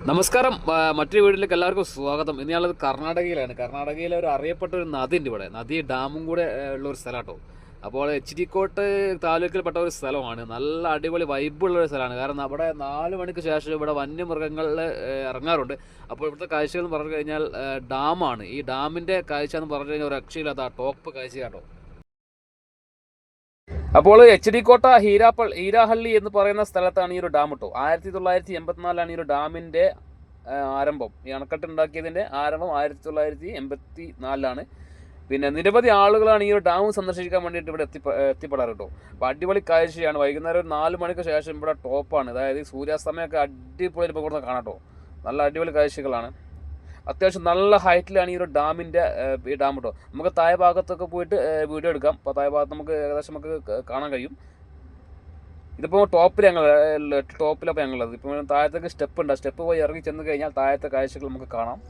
നമസ്കാരം. മറ്റൊരു വീട്ടിലേക്ക് എല്ലാവർക്കും സ്വാഗതം. ഇന്ന് ഞാനുള്ളത് കർണാടകയിലാണ്. കർണാടകയിലെ ഒരു അറിയപ്പെട്ട ഒരു നദി ഉണ്ട്. ഇവിടെ നദി ഡാമും കൂടെ ഉള്ള ഒരു സ്ഥലമാട്ടോ. അപ്പോൾ എച്ച് ഡി കോട്ട് താലൂക്കിൽപ്പെട്ട ഒരു സ്ഥലമാണ്. നല്ല അടിപൊളി വൈബുള്ള ഒരു സ്ഥലമാണ്. കാരണം അവിടെ 4 മണിക്ക് ശേഷം ഇവിടെ വന്യമൃഗങ്ങൾ ഇറങ്ങാറുണ്ട്. അപ്പോൾ ഇവിടുത്തെ കാഴ്ചകൾ എന്ന് പറഞ്ഞു കഴിഞ്ഞാൽ ഡാമാണ്. ഈ ഡാമിൻ്റെ കാഴ്ച എന്ന് പറഞ്ഞു കഴിഞ്ഞാൽ ഒരു രക്ഷയില്ലാത്ത ടോപ്പ് കാഴ്ച കേട്ടോ. അപ്പോൾ എച്ച് ഡി കോട്ട ഹീരാഹള്ളി എന്ന് പറയുന്ന സ്ഥലത്താണ് ഈ ഒരു ഡാം കേട്ടോ. 1984 ഈ ഒരു ഡാമിൻ്റെ ആരംഭം. ഈ അണക്കെട്ട് ഉണ്ടാക്കിയതിൻ്റെ ആരംഭം 1984. പിന്നെ നിരവധി ആളുകളാണ് ഈ ഒരു ഡാം സന്ദർശിക്കാൻ വേണ്ടിയിട്ട് ഇവിടെ എത്തിപ്പെടാറ് കേട്ടോ. അപ്പോൾ അടിപൊളി കാഴ്ചയാണ്. വൈകുന്നേരം ഒരു 4 മണിക്ക് ശേഷം ഇവിടെ ടോപ്പാണ്. അതായത് സൂര്യാസ്തമയമൊക്കെ അടിപൊളി ഇപ്പോൾ ഇവിടെ കാണാം കേട്ടോ. നല്ല അടിപൊളി കാഴ്ചകളാണ്. അത്യാവശ്യം നല്ല ഹൈറ്റിലാണ് ഈ ഒരു ഡാമിൻ്റെ ഈ ഡാം കേട്ടോ. നമുക്ക് താഴെ ഭാഗത്തൊക്കെ പോയിട്ട് വീഡിയോ എടുക്കാം. അപ്പോൾ താഴെ ഭാഗത്ത് നമുക്ക് ഏകദേശം നമുക്ക് കാണാൻ കഴിയും. ഇതിപ്പോൾ ടോപ്പിലപ്പോൾ ഞങ്ങളുള്ളത്. ഇപ്പോൾ താഴത്തേക്ക് സ്റ്റെപ്പ് ഉണ്ട്. സ്റ്റെപ്പ് പോയി ഇറങ്ങി ചെന്ന് കഴിഞ്ഞാൽ താഴത്തെ കാഴ്ചകൾ നമുക്ക് കാണാം.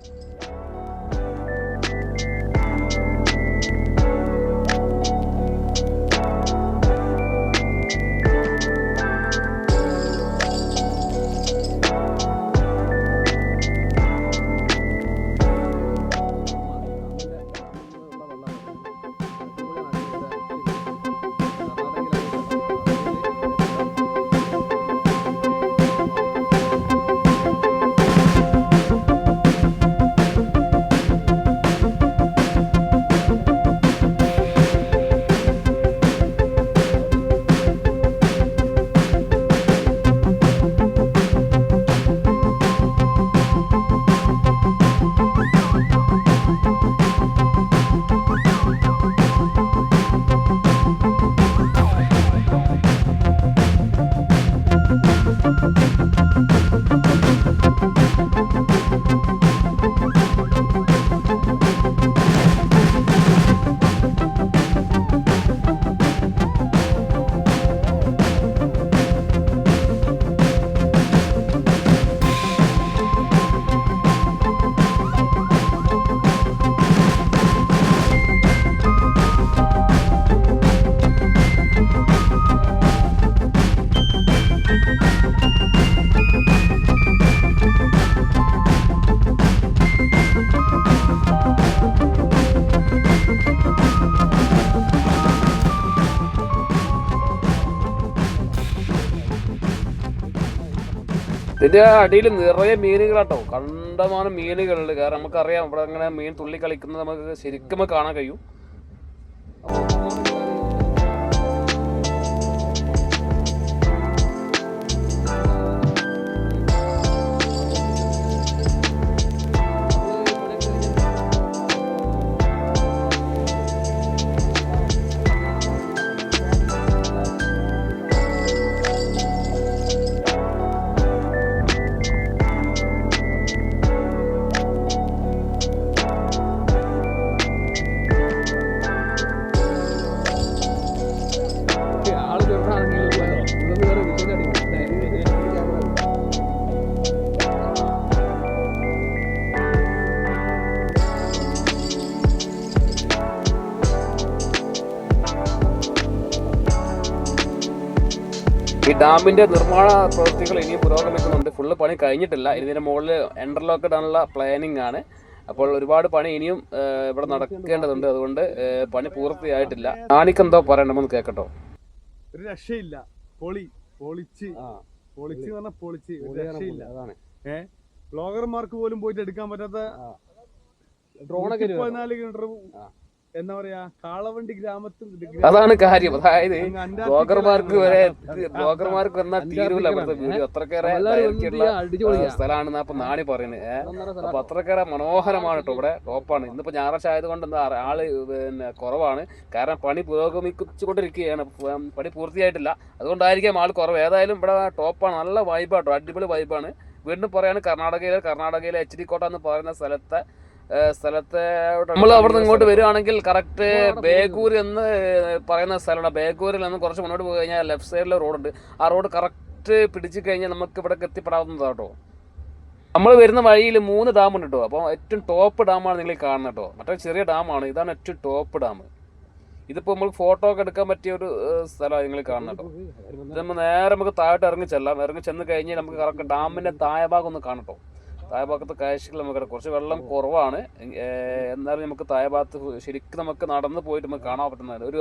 ഇതിൻ്റെ അടിയിൽ നിറയെ മീനുകളാട്ടോ. കണ്ടമാനം മീനുകളുണ്ട്. കാരണം നമുക്കറിയാം ഇവിടെ അങ്ങനെ മീൻ തുള്ളി കളിക്കുന്നത് നമുക്ക് ശരിക്കും കാണാൻ കഴിയും. ഈ ഡാമിൻ്റെ നിർമ്മാണ പ്രവൃത്തികൾ ഇനിയും പുരോഗമിക്കുന്നുണ്ട്. ഫുള്ള് പണി കഴിഞ്ഞിട്ടില്ല. ഇതിൻ്റെ മുകളിൽ എൻ്റർലോക്ക് ഇടാനുള്ള പ്ലാനിങ് ആണ്. അപ്പോൾ ഒരുപാട് പണി ഇനിയും ഇവിടെ നടക്കേണ്ടതുണ്ട്. അതുകൊണ്ട് പണി പൂർത്തിയായിട്ടില്ല. ഞാനിക്കെന്തോ പറയണമെന്ന് കേൾക്കട്ടോ. ഒരു രക്ഷയില്ല. പൊളിച്ച് ഒരു രക്ഷയില്ല. ബ്ലോഗർമാർക്ക് പോലും പോയിട്ട് എടുക്കാൻ പറ്റാത്ത ഡ്രോണൊക്കെ 14 കിലോമീറ്റർ എന്താ പറയാ കാളവണ്ടി ഗ്രാമത്തിൽ. അതാണ് കാര്യം. അതായത് ബ്ലോഗർമാർക്ക് വന്നാൽ തീരൂല ഇവിടുത്തെ വീഡിയോ. അത്രക്കേറെ സ്ഥലമാണെന്ന് അപ്പൊ നാണി പറയുന്നത്. അപ്പൊ അത്രക്കേറെ മനോഹരമാണ് കേട്ടോ. ഇവിടെ ടോപ്പാണ്. ഇന്നിപ്പോ ഞായറാഴ്ച ആയതുകൊണ്ട് എന്താ ആള് പിന്നെ കുറവാണ്. കാരണം പണി പുരോഗമിച്ചുകൊണ്ടിരിക്കുകയാണ്. പണി പൂർത്തിയായിട്ടില്ല. അതുകൊണ്ടായിരിക്കാം ആൾ കുറവ്. ഏതായാലും ഇവിടെ ടോപ്പാണ്. നല്ല വൈബാട്ടോ. അടിപൊളി വൈബാണ്. വീണ്ടും പറയാണ് കർണാടകയിലെ എച്ച് ഡി കോട്ട എന്ന് പറയുന്ന സ്ഥലത്തെ നമ്മൾ അവിടെ നിന്ന് ഇങ്ങോട്ട് വരികയാണെങ്കിൽ കറക്റ്റ് ബേഗൂർ എന്ന് പറയുന്ന സ്ഥലമാണ്. ബേഗൂരിൽ നിന്ന് കുറച്ച് മുന്നോട്ട് പോയി കഴിഞ്ഞാൽ ലെഫ്റ്റ് സൈഡിലെ റോഡുണ്ട്. ആ റോഡ് കറക്റ്റ് പിടിച്ചു കഴിഞ്ഞാൽ നമുക്ക് ഇവിടെ എത്തിപ്പെടാവുന്നതാട്ടോ. നമ്മൾ വരുന്ന വഴിയിൽ 3 ഡാമുണ്ട് കേട്ടോ. അപ്പോൾ ഏറ്റവും ടോപ്പ് ഡാമാണ് നിങ്ങൾ കാണുന്നത് കേട്ടോ. മറ്റേ ചെറിയ ഡാമാണ്. ഇതാണ് ഏറ്റവും ടോപ്പ് ഡാം. ഇതിപ്പോൾ നമ്മൾ ഫോട്ടോ ഒക്കെ എടുക്കാൻ പറ്റിയ ഒരു സ്ഥലമാണ് നിങ്ങൾ കാണുന്നത് കേട്ടോ. ഇത് നമ്മൾ നേരെ നമുക്ക് താഴോട്ട് ഇറങ്ങി ചെല്ലാം. ഇറങ്ങി ചെന്ന് കഴിഞ്ഞാൽ നമുക്ക് കറക്റ്റ് ഡാമിൻ്റെ താഴെ ഭാഗം ഒന്ന് കാണട്ടോ. താഴെ ഭാഗത്ത് കാഴ്ചകൾ നമുക്ക് കുറച്ച് വെള്ളം കുറവാണ്. എന്നാലും നമുക്ക് താഴെ ഭാഗത്ത് ശരിക്കും നമുക്ക് നടന്ന് പോയിട്ട് നമുക്ക് കാണാൻ പറ്റുന്നത് ഒരു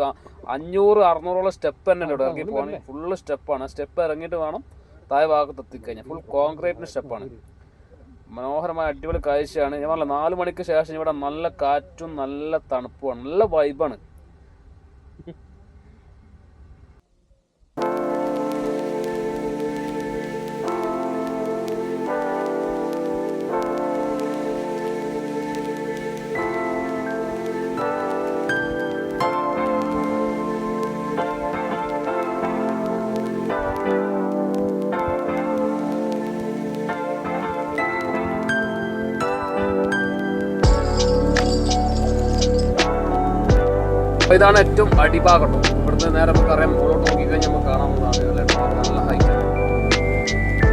500-600 സ്റ്റെപ്പ് തന്നെ ഇവിടെ ഇറങ്ങി പോകണം. ഫുള്ള് സ്റ്റെപ്പാണ്. സ്റ്റെപ്പ് ഇറങ്ങിയിട്ട് വേണം താഴെ ഭാഗത്ത് എത്തിക്കഴിഞ്ഞാൽ. ഫുൾ കോൺക്രീറ്റിന് സ്റ്റെപ്പാണ്. മനോഹരമായ അടിപൊളി കാഴ്ചയാണ്. ഞാൻ പറഞ്ഞില്ല 4 മണിക്ക് ശേഷം ഇവിടെ നല്ല കാറ്റും നല്ല തണുപ്പുമാണ്, നല്ല വൈബാണ്. ഇതാണ് ഏറ്റവും അടിഭാഗം. ഇവിടുന്ന് നേരെ നമുക്ക് അറിയാം, മുകളിലോട്ട് നോക്കിക്കഴിഞ്ഞാൽ നമുക്ക് കാണാവുന്നതാണ്. നല്ല ഹൈറ്റ്.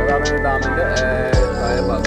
അതാണ് ഡാമിന്റെ താഴെ ഭാഗം.